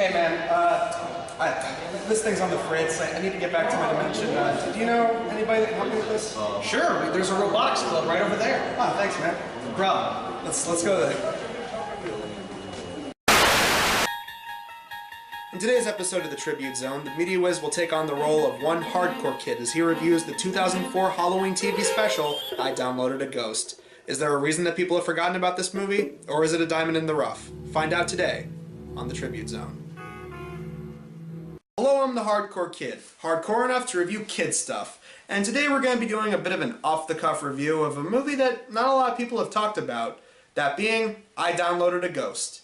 Hey man, this thing's on the fritz. I need to get back to my dimension. Do you know anybody that can help me with this? Sure, there's a robotics club right over there. Ah, thanks man. No problem. Let's go there. In today's episode of the Tribute Zone, the Media Wiz will take on the role of one hardcore kid as he reviews the 2004 Halloween TV special, I Downloaded a Ghost. Is there a reason that people have forgotten about this movie, or is it a diamond in the rough? Find out today on the Tribute Zone. Hello, I'm the Hardcore Kid. Hardcore enough to review kid stuff. And today we're going to be doing a bit of an off-the-cuff review of a movie that not a lot of people have talked about, that being I Downloaded a Ghost.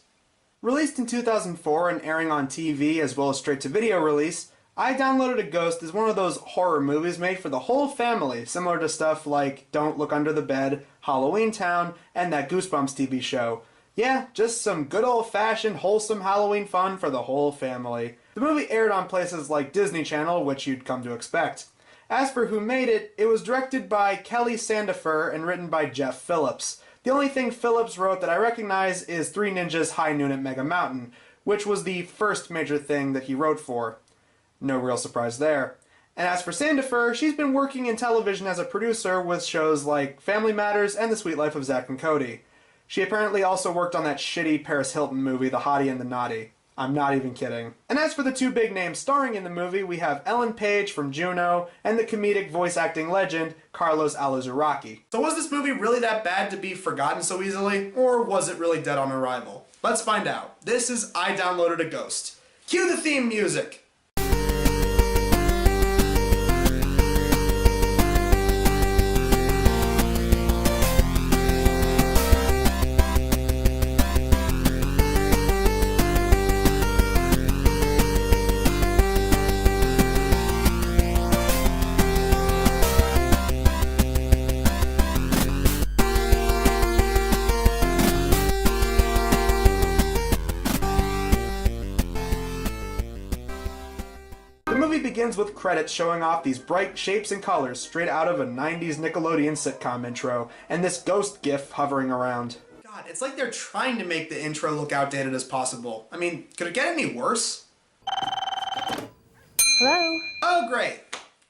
Released in 2004 and airing on TV as well as straight-to-video release, I Downloaded a Ghost is one of those horror movies made for the whole family, similar to stuff like Don't Look Under the Bed, Halloween Town, and that Goosebumps TV show. Yeah, just some good old-fashioned, wholesome Halloween fun for the whole family. The movie aired on places like Disney Channel, which you'd come to expect. As for who made it, it was directed by Kelly Sandifer and written by Jeff Phillips. The only thing Phillips wrote that I recognize is Three Ninjas High Noon at Mega Mountain, which was the first major thing that he wrote for. No real surprise there. And as for Sandifer, she's been working in television as a producer with shows like Family Matters and The Sweet Life of Zack and Cody. She apparently also worked on that shitty Paris Hilton movie, The Hottie and the Naughty. I'm not even kidding. And as for the two big names starring in the movie, we have Ellen Page from Juno and the comedic voice acting legend, Carlos Alazraqui. So was this movie really that bad to be forgotten so easily? Or was it really dead on arrival? Let's find out. This is I Downloaded a Ghost. Cue the theme music! The movie begins with credits showing off these bright shapes and colors straight out of a 90s Nickelodeon sitcom intro, and this ghost gif hovering around. God, it's like they're trying to make the intro look outdated as possible. I mean, could it get any worse? Hello? Oh, great.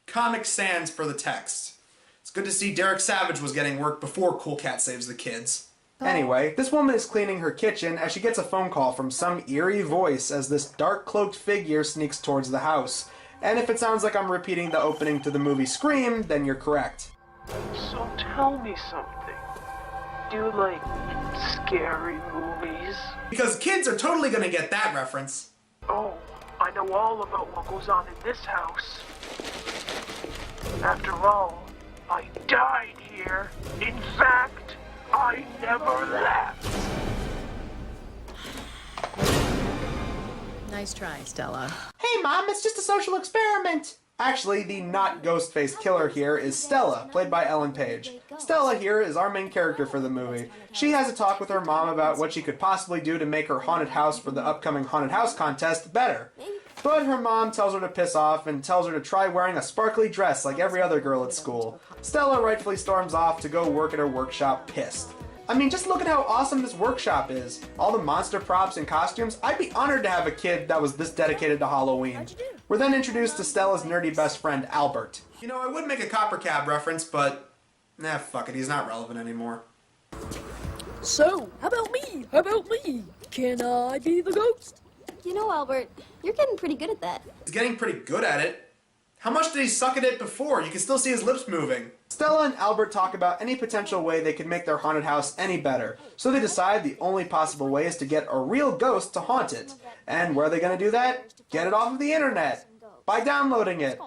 Comic Sans for the text. It's good to see Derek Savage was getting work before Cool Cat Saves the Kids. Anyway, this woman is cleaning her kitchen as she gets a phone call from some eerie voice as this dark-cloaked figure sneaks towards the house. And if it sounds like I'm repeating the opening to the movie Scream, then you're correct. So tell me something. Do you like scary movies? Because kids are totally gonna get that reference. Oh, I know all about what goes on in this house. After all, I died here. In fact, I never left. Nice try, Stella. Hey Mom, it's just a social experiment! Actually, the not ghost-faced killer here is Stella, played by Ellen Page. Stella here is our main character for the movie. She has a talk with her mom about what she could possibly do to make her haunted house for the upcoming haunted house contest better. But her mom tells her to piss off and tells her to try wearing a sparkly dress like every other girl at school. Stella rightfully storms off to go work at her workshop pissed. I mean, just look at how awesome this workshop is. All the monster props and costumes. I'd be honored to have a kid that was this dedicated to Halloween. We're then introduced to Stella's nerdy best friend, Albert. You know, I would make a Copper Cab reference, but nah, fuck it, he's not relevant anymore. So, how about me? How about me? Can I be the ghost? You know, Albert, you're getting pretty good at that. He's getting pretty good at it. How much did he suck at it before? You can still see his lips moving. Stella and Albert talk about any potential way they could make their haunted house any better. So they decide the only possible way is to get a real ghost to haunt it. And where are they going to do that? Get it off of the internet. By downloading it.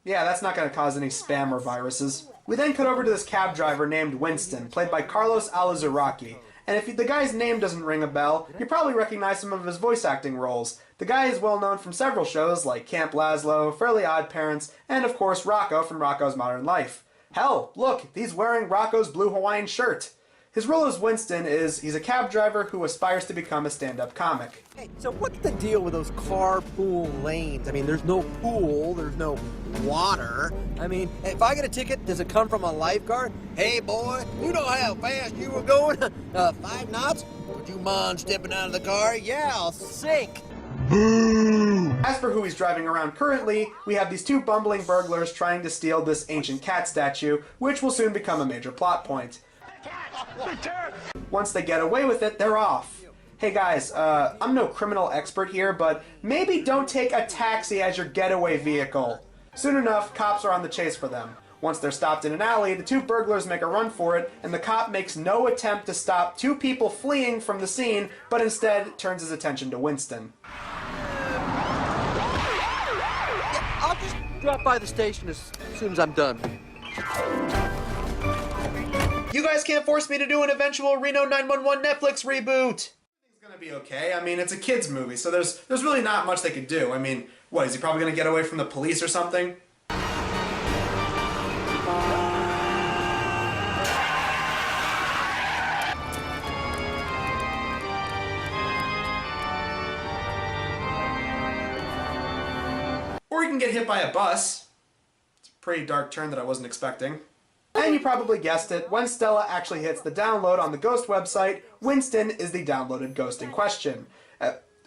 Yeah, that's not going to cause any spam or viruses. We then cut over to this cab driver named Winston, played by Carlos Alazraqui. And if the guy's name doesn't ring a bell, you probably recognize some of his voice acting roles. The guy is well known from several shows like Camp Lazlo, Fairly Odd Parents, and of course Rocco from Rocco's Modern Life. Hell, look, he's wearing Rocco's blue Hawaiian shirt. His role as Winston is he's a cab driver who aspires to become a stand-up comic. Hey, so what's the deal with those carpool lanes? I mean, there's no pool, there's no water. I mean, if I get a ticket, does it come from a lifeguard? Hey, boy, you know how fast you were going? 5 knots? Would you mind stepping out of the car? Yeah, I'll sink. As for who he's driving around currently, we have these two bumbling burglars trying to steal this ancient cat statue, which will soon become a major plot point. Once they get away with it, they're off. Hey guys, I'm no criminal expert here, but maybe don't take a taxi as your getaway vehicle. Soon enough, cops are on the chase for them. Once they're stopped in an alley, the two burglars make a run for it, and the cop makes no attempt to stop two people fleeing from the scene, but instead turns his attention to Winston. I'll just drop by the station as soon as I'm done. You guys can't force me to do an eventual Reno 911 Netflix reboot! It's gonna be okay. I mean, it's a kid's movie, so there's really not much they could do. I mean, what, is he probably gonna get away from the police or something? Or he can get hit by a bus. It's a pretty dark turn that I wasn't expecting. And you probably guessed it, when Stella actually hits the download on the Ghost website, Winston is the downloaded ghost in question.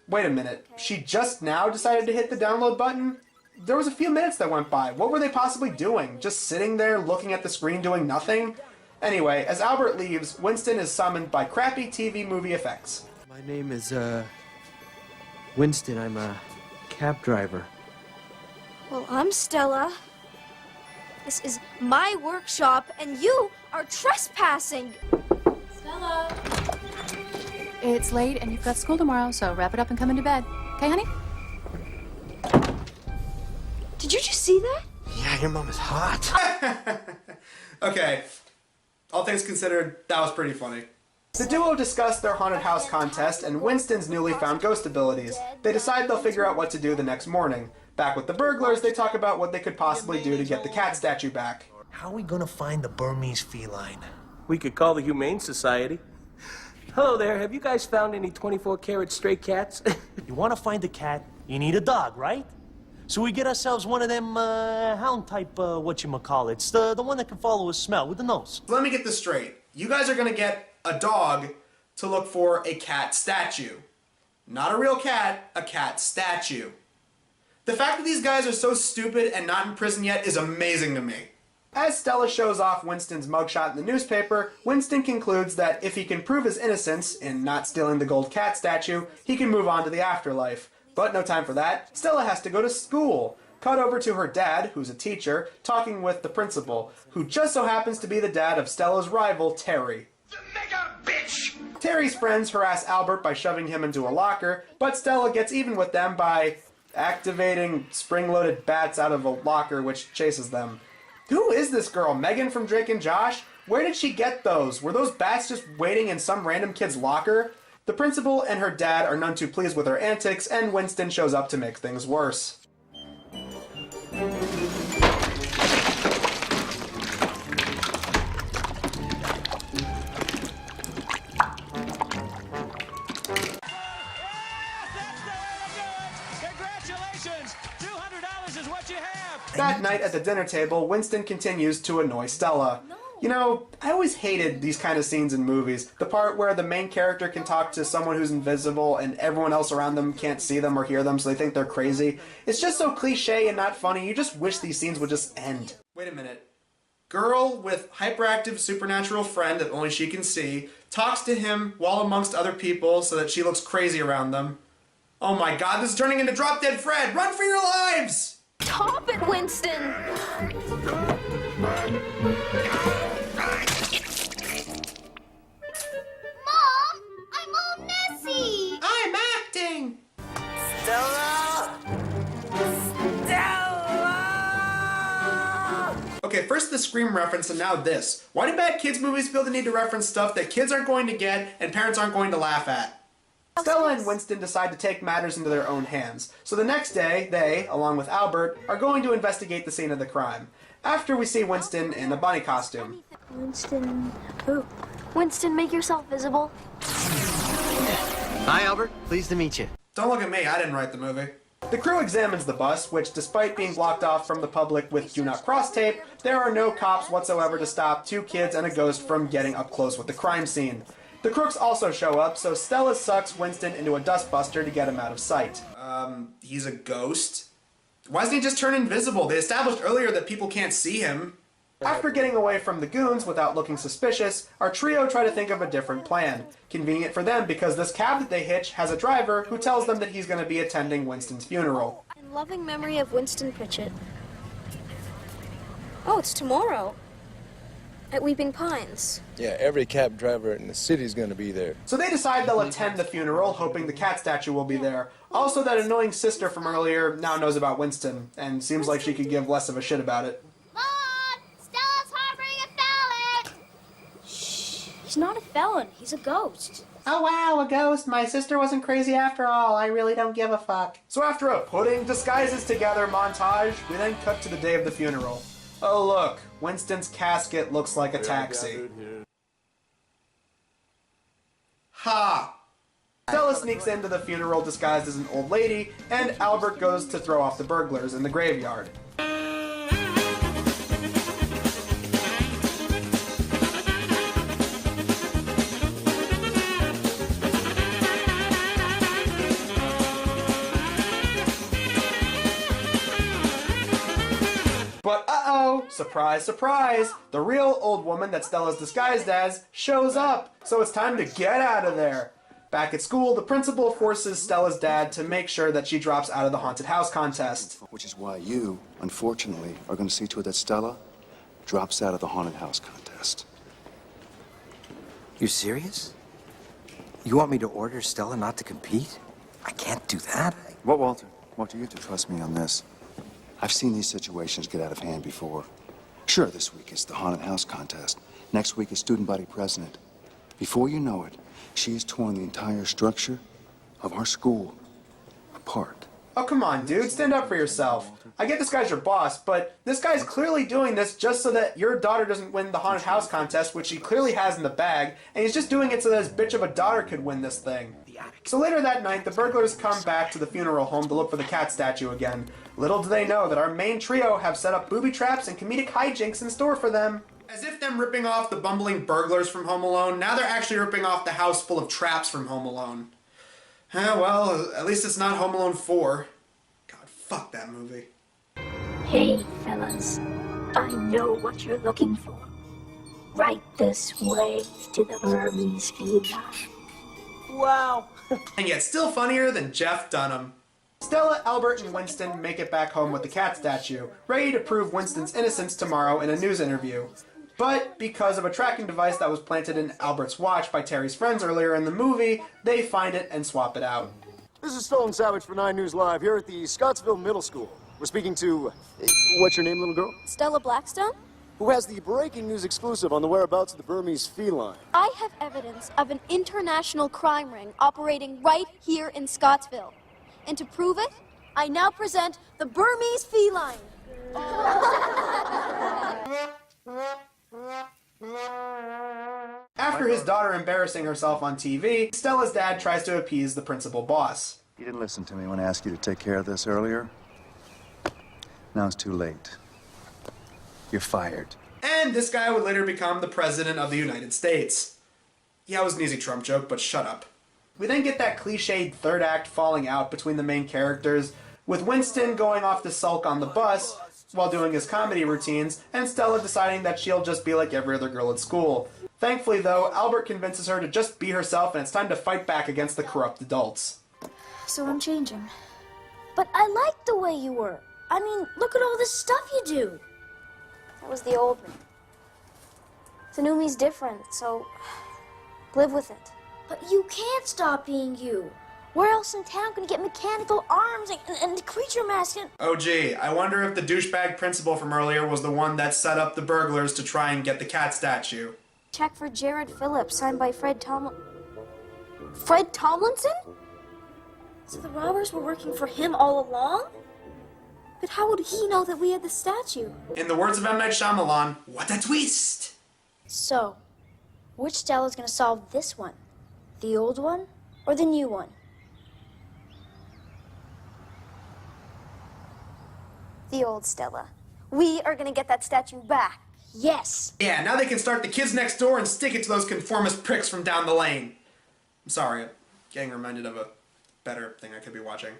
Wait a minute, she just now decided to hit the download button? There was a few minutes that went by. What were they possibly doing? Just sitting there looking at the screen doing nothing? Anyway, as Albert leaves, Winston is summoned by crappy TV movie effects. My name is, Winston. I'm a cab driver. Well, I'm Stella. This is my workshop, and you are trespassing. Stella! It's late, and you've got school tomorrow, so wrap it up and come into bed. Okay, honey? Did you just see that? Yeah, your mom is hot. Okay, all things considered, that was pretty funny. The duo discuss their haunted house contest and Winston's newly found ghost abilities. They decide they'll figure out what to do the next morning. Back with the burglars, they talk about what they could possibly do to get the cat statue back. How are we gonna find the Burmese feline? We could call the Humane Society. Hello there, have you guys found any 24-karat stray cats? You wanna find a cat, you need a dog, right? So we get ourselves one of them, hound type, whatchamacallits. The one that can follow a smell with the nose. Let me get this straight. You guys are gonna get a dog to look for a cat statue. Not a real cat, a cat statue. The fact that these guys are so stupid and not in prison yet is amazing to me. As Stella shows off Winston's mugshot in the newspaper, Winston concludes that if he can prove his innocence in not stealing the gold cat statue, he can move on to the afterlife. But no time for that. Stella has to go to school. Cut over to her dad, who's a teacher, talking with the principal, who just so happens to be the dad of Stella's rival, Terry. Terry's friends harass Albert by shoving him into a locker, but Stella gets even with them by activating spring-loaded bats out of a locker which chases them. Who is this girl? Megan from Drake and Josh? Where did she get those? Were those bats just waiting in some random kid's locker? The principal and her dad are none too pleased with her antics, and Winston shows up to make things worse. That night at the dinner table, Winston continues to annoy Stella. You know, I always hated these kind of scenes in movies. The part where the main character can talk to someone who's invisible and everyone else around them can't see them or hear them, so they think they're crazy. It's just so cliche and not funny. You just wish these scenes would just end. Wait a minute. Girl with hyperactive supernatural friend that only she can see talks to him while amongst other people so that she looks crazy around them. Oh my god, this is turning into Drop Dead Fred! Run for your lives! Stop it, Winston! Mom! I'm all messy! I'm acting! Stella! Stella! Okay, first the Scream reference and now this. Why do bad kids movies feel the need to reference stuff that kids aren't going to get and parents aren't going to laugh at? Stella and Winston decide to take matters into their own hands. So the next day, they, along with Albert, are going to investigate the scene of the crime. After we see Winston in a bunny costume. Winston, who? Winston, make yourself visible. Hi, Albert. Pleased to meet you. Don't look at me, I didn't write the movie. The crew examines the bus, which despite being blocked off from the public with Do Not Cross tape, there are no cops whatsoever to stop two kids and a ghost from getting up close with the crime scene. The crooks also show up, so Stella sucks Winston into a dustbuster to get him out of sight. He's a ghost. Why doesn't he just turn invisible? They established earlier that people can't see him. After getting away from the goons without looking suspicious, our trio try to think of a different plan. Convenient for them because this cab that they hitch has a driver who tells them that he's going to be attending Winston's funeral. In loving memory of Winston Pritchett. Oh, it's tomorrow. At Weeping Pines. Yeah, every cab driver in the city's gonna be there. So they decide they'll attend the funeral, hoping the cat statue will be there. Also, that annoying sister from earlier now knows about Winston, and seems like she could give less of a shit about it. Mom! Stella's harboring a felon! Shh. He's not a felon. He's a ghost. Oh wow, a ghost. My sister wasn't crazy after all. I really don't give a fuck. So after a putting disguises together montage, we then cut to the day of the funeral. Oh look, Winston's casket looks like a taxi. Ha! Stella sneaks into the funeral disguised as an old lady, and Albert goes to throw off the burglars in the graveyard. But uh-oh, surprise, surprise, the real old woman that Stella's disguised as shows up, so it's time to get out of there. Back at school, the principal forces Stella's dad to make sure that she drops out of the haunted house contest. Which is why you, unfortunately, are going to see to it that Stella drops out of the haunted house contest. You serious? You want me to order Stella not to compete? I can't do that. Well, Walter, you have to trust me on this. I've seen these situations get out of hand before. Sure, this week is the haunted house contest. Next week is student body president. Before you know it, she has torn the entire structure of our school apart. Oh, come on, dude. Stand up for yourself. I get this guy's your boss, but this guy's clearly doing this just so that your daughter doesn't win the haunted house contest, which she clearly has in the bag, and he's just doing it so that his bitch of a daughter could win this thing. So later that night, the burglars come back to the funeral home to look for the cat statue again. Little do they know that our main trio have set up booby traps and comedic hijinks in store for them. As if them ripping off the bumbling burglars from Home Alone, now they're actually ripping off the house full of traps from Home Alone. Well, at least it's not Home Alone 4. God, fuck that movie. Hey, fellas. I know what you're looking for. Right this way to the Burmese feline. Wow. And yet still funnier than Jeff Dunham. Stella, Albert, and Winston make it back home with the cat statue, ready to prove Winston's innocence tomorrow in a news interview. But because of a tracking device that was planted in Albert's watch by Terry's friends earlier in the movie, they find it and swap it out. This is Stolen Savage for 9 News Live here at the Scottsville Middle School. We're speaking to, what's your name, little girl? Stella Blackstone? Who has the breaking news exclusive on the whereabouts of the Burmese feline. I have evidence of an international crime ring operating right here in Scottsville. And to prove it, I now present the Burmese feline. After his daughter embarrassing herself on TV, Stella's dad tries to appease the principal boss. You didn't listen to me when I asked you to take care of this earlier. Now it's too late. You're fired. And this guy would later become the President of the United States. Yeah, it was an easy Trump joke, but shut up. We then get that cliched third act falling out between the main characters, with Winston going off to sulk on the bus while doing his comedy routines, and Stella deciding that she'll just be like every other girl at school. Thankfully, though, Albert convinces her to just be herself, and it's time to fight back against the corrupt adults. So I'm changing. But I like the way you were. I mean, look at all this stuff you do. That was the old me. The new me's different, so live with it. But you can't stop being you. Where else in town can you get mechanical arms and creature masks and... Oh gee, I wonder if the douchebag principal from earlier was the one that set up the burglars to try and get the cat statue. Check for Jared Phillips, signed by Fred Tomlinson? So the robbers were working for him all along? But how would he know that we had the statue? In the words of M. Night Shyamalan, what a twist! So, which Stella's gonna solve this one? The old one or the new one? The old Stella. We are gonna get that statue back. Yes! Yeah, now they can start the kids next door and stick it to those conformist pricks from down the lane. I'm sorry, I'm getting reminded of a better thing I could be watching.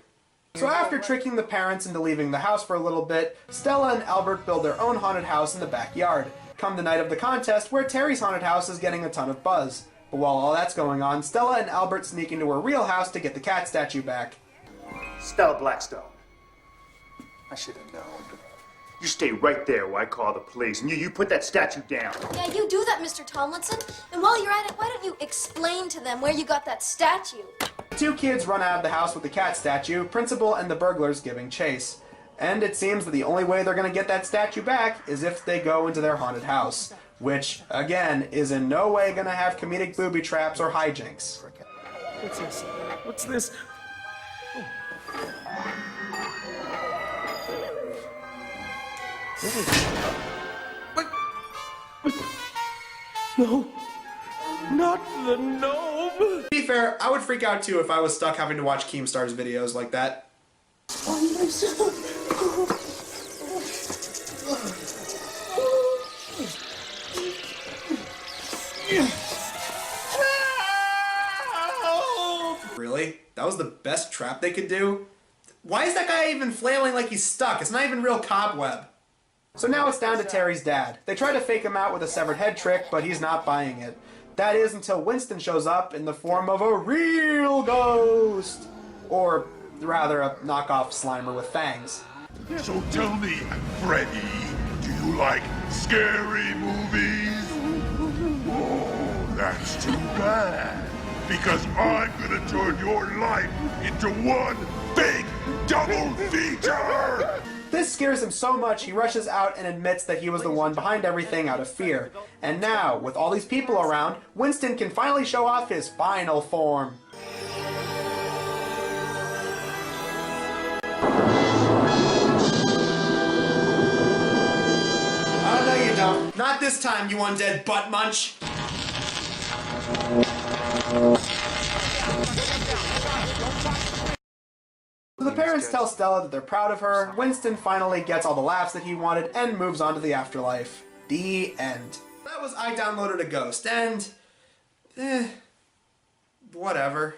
So after tricking the parents into leaving the house for a little bit, Stella and Albert build their own haunted house in the backyard. Come the night of the contest, where Terry's haunted house is getting a ton of buzz. But while all that's going on, Stella and Albert sneak into her real house to get the cat statue back. Stella Blackstone. I should have known. You stay right there while I call the police, and you put that statue down. Yeah, you do that, Mr. Tomlinson. And while you're at it, why don't you explain to them where you got that statue? Two kids run out of the house with the cat statue, Principal and the burglars giving chase. And it seems that the only way they're going to get that statue back is if they go into their haunted house. Which, again, is in no way going to have comedic booby traps or hijinks. What's this? What's this? No. Not the gnome. To be fair, I would freak out too if I was stuck having to watch Keemstar's videos like that. Really? That was the best trap they could do? Why is that guy even flailing like he's stuck? It's not even real cobweb. So now it's down to Terry's dad. They try to fake him out with a severed head trick, but he's not buying it. That is until Winston shows up in the form of a real ghost. Or rather, a knockoff Slimer with fangs. So tell me, Freddy, do you like scary movies? Oh, that's too bad. Because I'm gonna turn your life into one big double feature! This scares him so much he rushes out and admits that he was the one behind everything out of fear. And now, with all these people around, Winston can finally show off his final form. Oh, no you don't. Not this time, you undead butt munch. The parents tell Stella that they're proud of her, Winston finally gets all the laughs that he wanted, and moves on to the afterlife. The end. That was I Downloaded a Ghost, and... whatever.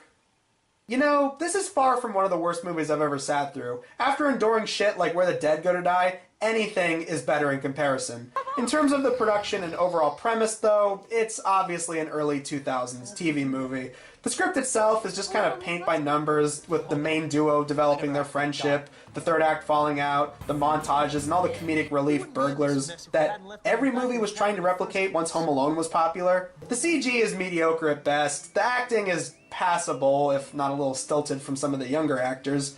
You know, this is far from one of the worst movies I've ever sat through. After enduring shit like Where the Dead Go to Die, anything is better in comparison. In terms of the production and overall premise, though, it's obviously an early 2000s TV movie. The script itself is just kind of paint by numbers, with the main duo developing their friendship, the third act falling out, the montages, and all the comedic relief burglars that every movie was trying to replicate once Home Alone was popular. The CG is mediocre at best, the acting is passable, if not a little stilted from some of the younger actors.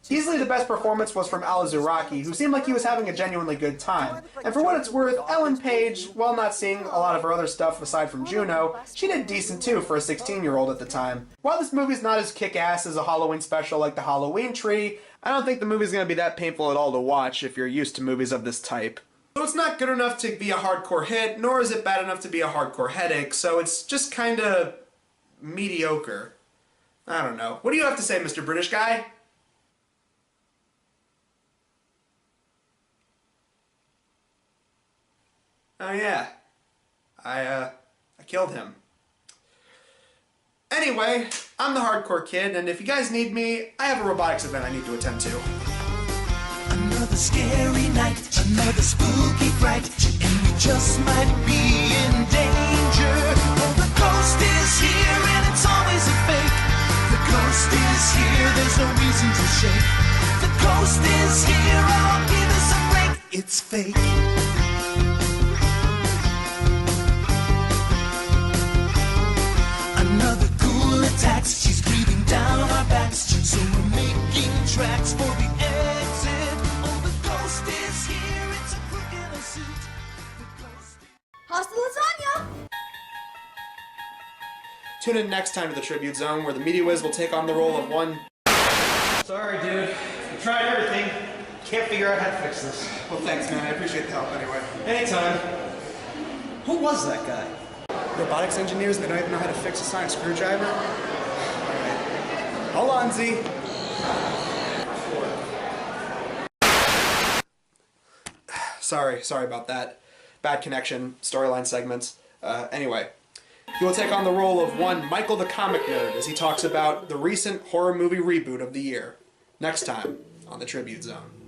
Easily the best performance was from Al Zawraki, who seemed like he was having a genuinely good time. And for what it's worth, Ellen Page, while not seeing a lot of her other stuff aside from Juno, she did decent too for a 16-year-old at the time. While this movie's not as kick-ass as a Halloween special like The Halloween Tree, I don't think the movie's going to be that painful at all to watch if you're used to movies of this type. So it's not good enough to be a hardcore hit, nor is it bad enough to be a hardcore headache, so it's just kinda mediocre. I don't know. What do you have to say, Mr. British Guy? Oh yeah, I killed him. Anyway, I'm the Hardcore Kid, and if you guys need me, I have a robotics event I need to attend to. Another scary night, another spooky fright, and we just might be in danger. Oh, the ghost is here, and it's always a fake. The ghost is here, there's no reason to shake. The ghost is here, oh, give us a break. It's fake. Another ghoul attacks, she's breathing down our backs, so we're making tracks for the exit. Oh, the ghost is here, it's a crook in a suit. Hasta lasagna! Tune in next time to the Tribute Zone, where the Media Wiz will take on the role of one... Sorry, dude. We tried everything. Can't figure out how to fix this. Well, thanks, man. I appreciate the help anyway. Anytime. Who was that guy? Robotics engineers that don't even know how to fix a sonic screwdriver? Alright. Hold on, Z. Sorry about that. Bad connection, storyline segments. Anyway. He will take on the role of one Michael the Comic Nerd as he talks about the recent horror movie reboot of the year. Next time on the Tribute Zone.